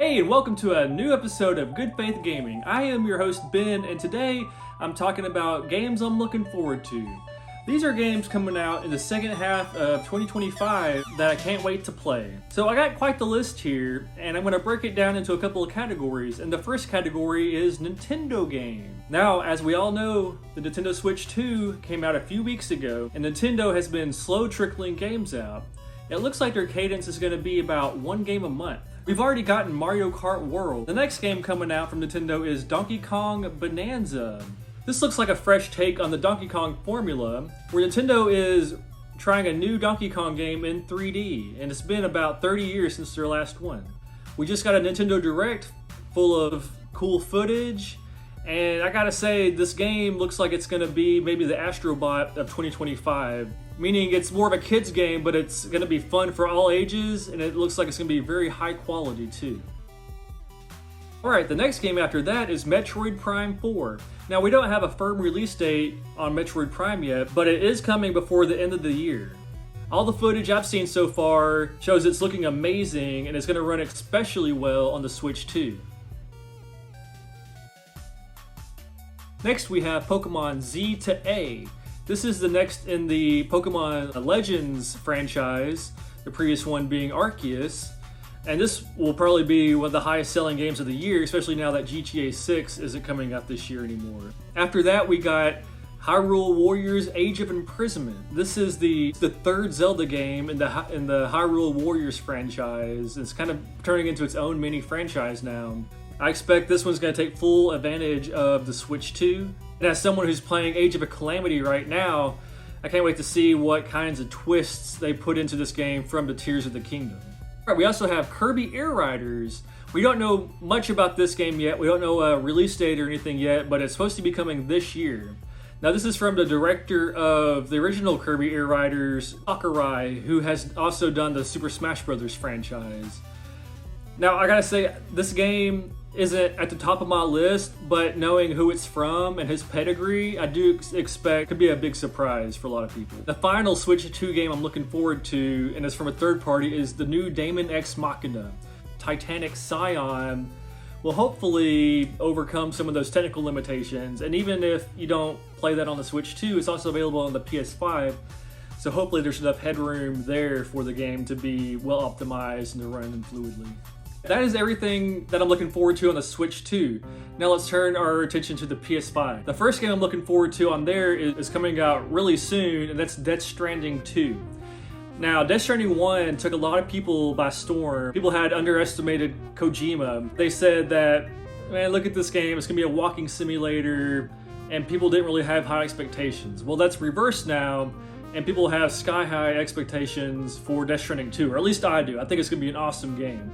Hey, and welcome to a new episode of Good Faith Gaming. I am your host, Ben, and today I'm talking about games I'm looking forward to. These are games coming out in the second half of 2025 that I can't wait to play. So I got quite the list here, and I'm going to break it down into a couple of categories. And the first category is Nintendo game. Now, as we all know, the Nintendo Switch 2 came out a few weeks ago, and Nintendo has been slow trickling games out. It looks like their cadence is going to be about one game a month. We've already gotten Mario Kart World. The next game coming out from Nintendo is Donkey Kong Bonanza. This looks like a fresh take on the Donkey Kong formula, where Nintendo is trying a new Donkey Kong game in 3D, and it's been about 30 years since their last one. We just got a Nintendo Direct full of cool footage, and I gotta say, this game looks like it's gonna be maybe the Astrobot of 2025. Meaning it's more of a kid's game, but it's going to be fun for all ages, and it looks like it's going to be very high quality too. Alright, the next game after that is Metroid Prime 4. Now, we don't have a firm release date on Metroid Prime yet, but it is coming before the end of the year. All the footage I've seen so far shows it's looking amazing, and it's going to run especially well on the Switch 2. Next we have Pokemon Z to A. This is the next in the Pokemon Legends franchise, the previous one being Arceus, and this will probably be one of the highest selling games of the year, especially now that GTA 6 isn't coming out this year anymore. After that, we got Hyrule Warriors Age of Imprisonment. This is the third Zelda game in the Hyrule Warriors franchise. It's kind of turning into its own mini franchise now. I expect this one's going to take full advantage of the Switch 2. And as someone who's playing Age of a Calamity right now, I can't wait to see what kinds of twists they put into this game from the Tears of the Kingdom. All right, we also have Kirby Air Riders. We don't know much about this game yet. We don't know a release date or anything yet, but it's supposed to be coming this year. Now, this is from the director of the original Kirby Air Riders, Sakurai, who has also done the Super Smash Bros. Franchise. Now, I gotta say, this game isn't at the top of my list, but knowing who it's from and his pedigree, I do expect it could be a big surprise for a lot of people. The final Switch 2 game I'm looking forward to, and it's from a third party, is the new Daemon X Machina. Titanic Scion will hopefully overcome some of those technical limitations, and even if you don't play that on the Switch 2, it's also available on the PS5, so hopefully there's enough headroom there for the game to be well optimized and to run fluidly. That is everything that I'm looking forward to on the Switch 2. Now let's turn our attention to the PS5. The first game I'm looking forward to on there is coming out really soon, and that's Death Stranding 2. Now, Death Stranding 1 took a lot of people by storm. People had underestimated Kojima. They said that, man, look at this game, it's gonna be a walking simulator, and people didn't really have high expectations. Well, that's reversed now, and people have sky-high expectations for Death Stranding 2, or at least I do. I think it's gonna be an awesome game.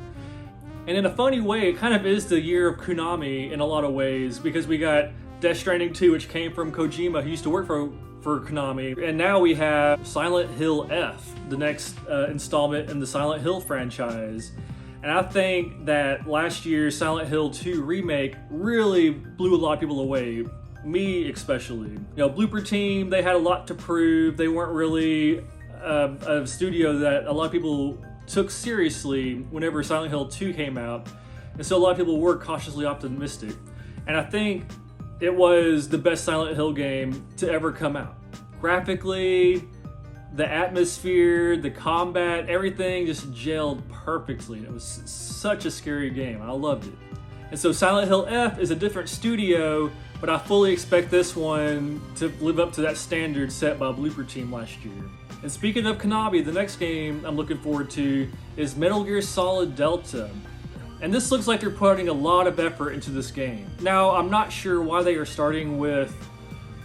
And in a funny way, it kind of is the year of Konami in a lot of ways, because we got Death Stranding 2, which came from Kojima, who used to work for Konami, and now we have Silent Hill F, the next installment in the Silent Hill franchise. And I think that last year's Silent Hill 2 remake really blew a lot of people away, me especially. You know, Blooper Team, they had a lot to prove. They weren't really a studio that a lot of people took seriously whenever Silent Hill 2 came out, and so a lot of people were cautiously optimistic. And I think it was the best Silent Hill game to ever come out. Graphically, the atmosphere, the combat, everything just gelled perfectly. It was such a scary game. I loved it. And so Silent Hill F is a different studio, but I fully expect this one to live up to that standard set by Blooper Team last year. And speaking of Konami, the next game I'm looking forward to is Metal Gear Solid Delta. And this looks like they're putting a lot of effort into this game. Now, I'm not sure why they are starting with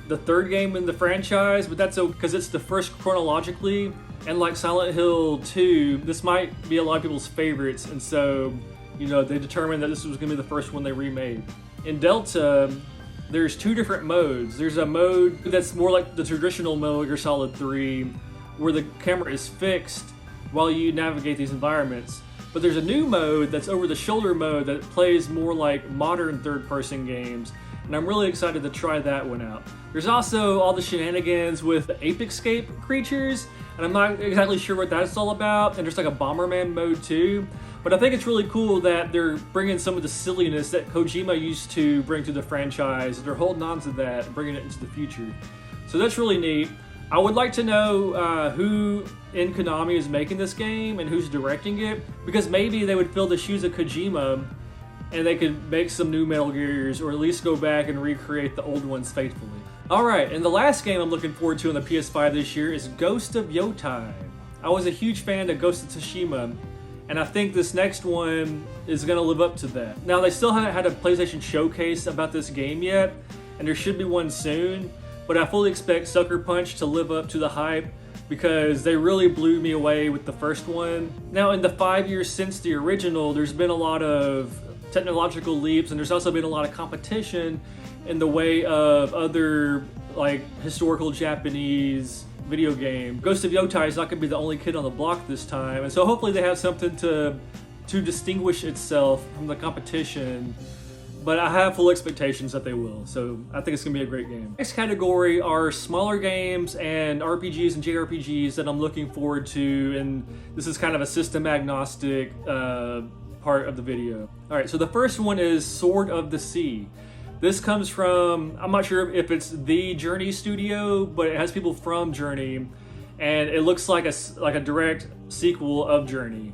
the third game in the franchise, but that's because it's the first chronologically. And like Silent Hill 2, this might be a lot of people's favorites, and so, you know, they determined that this was going to be the first one they remade. In Delta, there's two different modes. There's a mode that's more like the traditional Metal Gear Solid 3, where the camera is fixed while you navigate these environments. But there's a new mode that's over-the-shoulder mode that plays more like modern third-person games, and I'm really excited to try that one out. There's also all the shenanigans with the Ape Escape creatures, and I'm not exactly sure what that's all about, and there's like a Bomberman mode too. But I think it's really cool that they're bringing some of the silliness that Kojima used to bring to the franchise. They're holding on to that and bringing it into the future. So that's really neat. I would like to know who in Konami is making this game and who's directing it, because maybe they would fill the shoes of Kojima and they could make some new Metal Gears, or at least go back and recreate the old ones faithfully. Alright, and the last game I'm looking forward to on the PS5 this year is Ghost of Yotai. I was a huge fan of Ghost of Tsushima, and I think this next one is going to live up to that. Now, they still haven't had a PlayStation showcase about this game yet, and there should be one soon, but I fully expect Sucker Punch to live up to the hype because they really blew me away with the first one. Now, in the 5 years since the original, there's been a lot of technological leaps, and there's also been a lot of competition in the way of other like historical Japanese video game. Ghost of Yotai is not going to be the only kid on the block this time, and so hopefully they have something to distinguish itself from the competition, but I have full expectations that they will, so I think it's going to be a great game. Next category are smaller games and RPGs and JRPGs that I'm looking forward to, and this is kind of a system agnostic part of the video. Alright, so the first one is Sword of the Sea. This comes from, I'm not sure if it's the Journey studio, but it has people from Journey, and it looks like a direct sequel of Journey.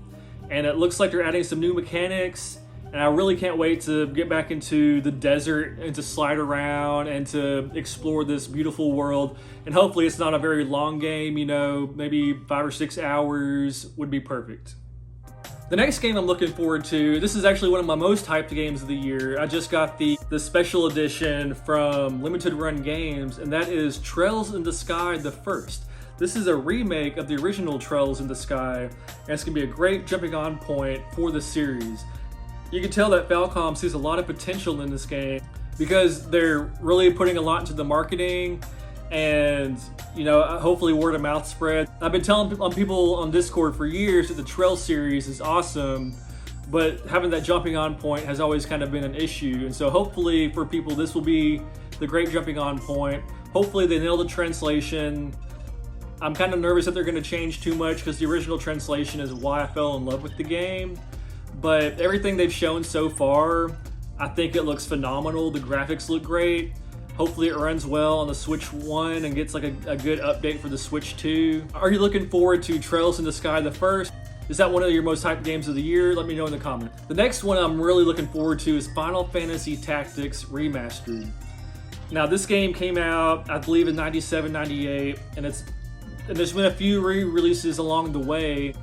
And it looks like they're adding some new mechanics, and I really can't wait to get back into the desert and to slide around and to explore this beautiful world. And hopefully it's not a very long game, you know, maybe 5 or 6 hours would be perfect. The next game I'm looking forward to, this is actually one of my most hyped games of the year. I just got the special edition from Limited Run Games, and that is Trails in the Sky the First. This is a remake of the original Trails in the Sky, and it's going to be a great jumping on point for the series. You can tell that Falcom sees a lot of potential in this game because they're really putting a lot into the marketing, and you know, hopefully word of mouth spread. I've been telling people on Discord for years that the Trail series is awesome, but having that jumping on point has always kind of been an issue. And so hopefully for people, this will be the great jumping on point. Hopefully they nail the translation. I'm kind of nervous that they're going to change too much because the original translation is why I fell in love with the game. But everything they've shown so far, I think it looks phenomenal. The graphics look great. Hopefully it runs well on the Switch 1 and gets like a good update for the Switch 2. Are you looking forward to Trails in the Sky the First? Is that one of your most hyped games of the year? Let me know in the comments. The next one I'm really looking forward to is Final Fantasy Tactics Remastered. Now this game came out, I believe in 97, 98, and there's been a few re-releases along the way.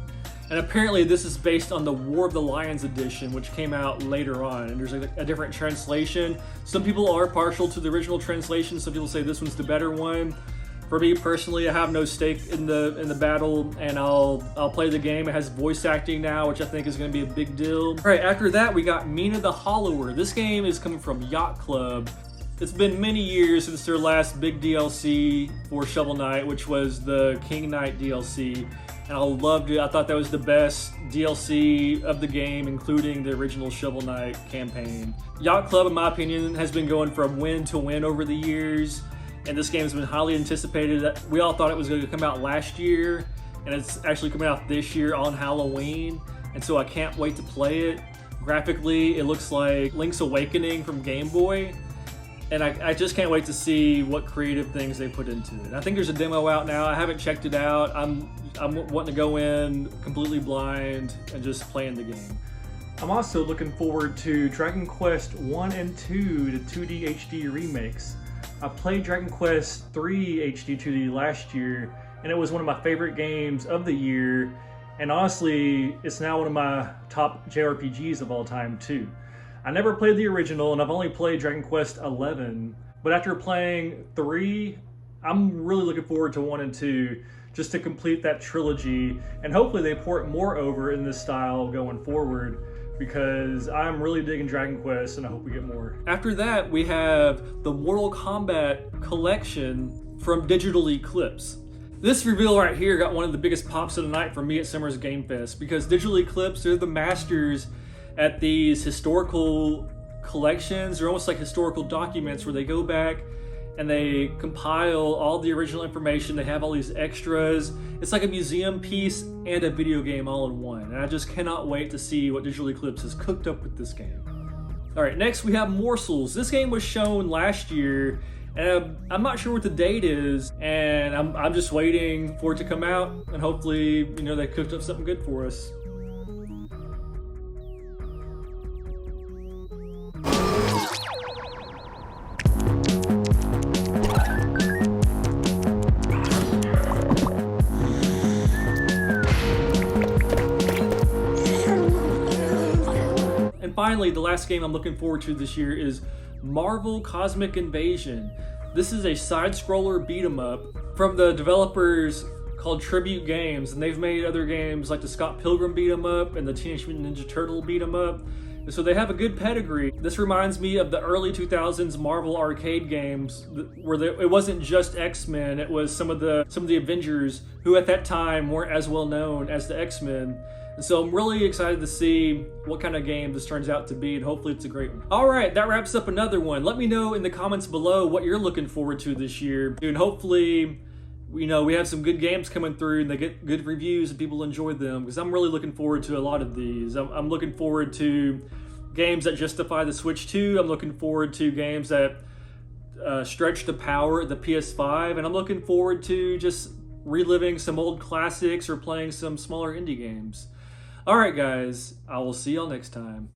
And apparently this is based on the War of the Lions edition, which came out later on, and there's a different translation. Some people are partial to the original translation. Some people say this one's the better one. For me personally, I have no stake in the battle, and I'll play the game. It has voice acting now, which I think is going to be a big deal. All right, after that we got Mina the Hollower. This game is coming from Yacht Club. It's been many years since their last big DLC for Shovel Knight, which was the King Knight DLC. And I loved it. I thought that was the best DLC of the game, including the original Shovel Knight campaign. Yacht Club, in my opinion, has been going from win to win over the years, and this game has been highly anticipated. We all thought it was going to come out last year, and it's actually coming out this year on Halloween, and so I can't wait to play it. Graphically, it looks like Link's Awakening from Game Boy, and I just can't wait to see what creative things they put into it. I think there's a demo out now. I haven't checked it out. I'm wanting to go in completely blind and just playing the game. I'm also looking forward to Dragon Quest 1 and 2, the 2D HD remakes. I played Dragon Quest 3 HD 2D last year, and it was one of my favorite games of the year, and honestly, it's now one of my top JRPGs of all time too. I never played the original, and I've only played Dragon Quest 11, but after playing 3, I'm really looking forward to 1 and 2, just to complete that trilogy, and hopefully they port more over in this style going forward, because I'm really digging Dragon Quest and I hope we get more. After that, we have the Mortal Kombat collection from Digital Eclipse. This reveal right here got one of the biggest pops of the night for me at Summer's Game Fest, because Digital Eclipse, they're the masters at these historical collections. They're almost like historical documents where they go back and they compile all the original information. They have all these extras. It's like a museum piece and a video game all in one. And I just cannot wait to see what Digital Eclipse has cooked up with this game. All right, next we have Morsels. This game was shown last year, and I'm not sure what the date is, and I'm just waiting for it to come out, and hopefully, you know, they cooked up something good for us. And finally, the last game I'm looking forward to this year is Marvel Cosmic Invasion. This is a side-scroller beat-em-up from the developers called Tribute Games, and they've made other games like the Scott Pilgrim beat-em-up and the Teenage Mutant Ninja Turtle beat-em-up. So they have a good pedigree. This reminds me of the early 2000s Marvel arcade games where it wasn't just X-Men, it was some of the Avengers who at that time weren't as well known as the X-Men. And so I'm really excited to see what kind of game this turns out to be, and hopefully it's a great one. All right, that wraps up another one. Let me know in the comments below what you're looking forward to this year. And hopefully, you know, we have some good games coming through and they get good reviews and people enjoy them, because I'm really looking forward to a lot of these. I'm looking forward to games that justify the Switch 2. I'm looking forward to games that stretch the power of the PS5. And I'm looking forward to just reliving some old classics or playing some smaller indie games. All right, guys, I will see y'all next time.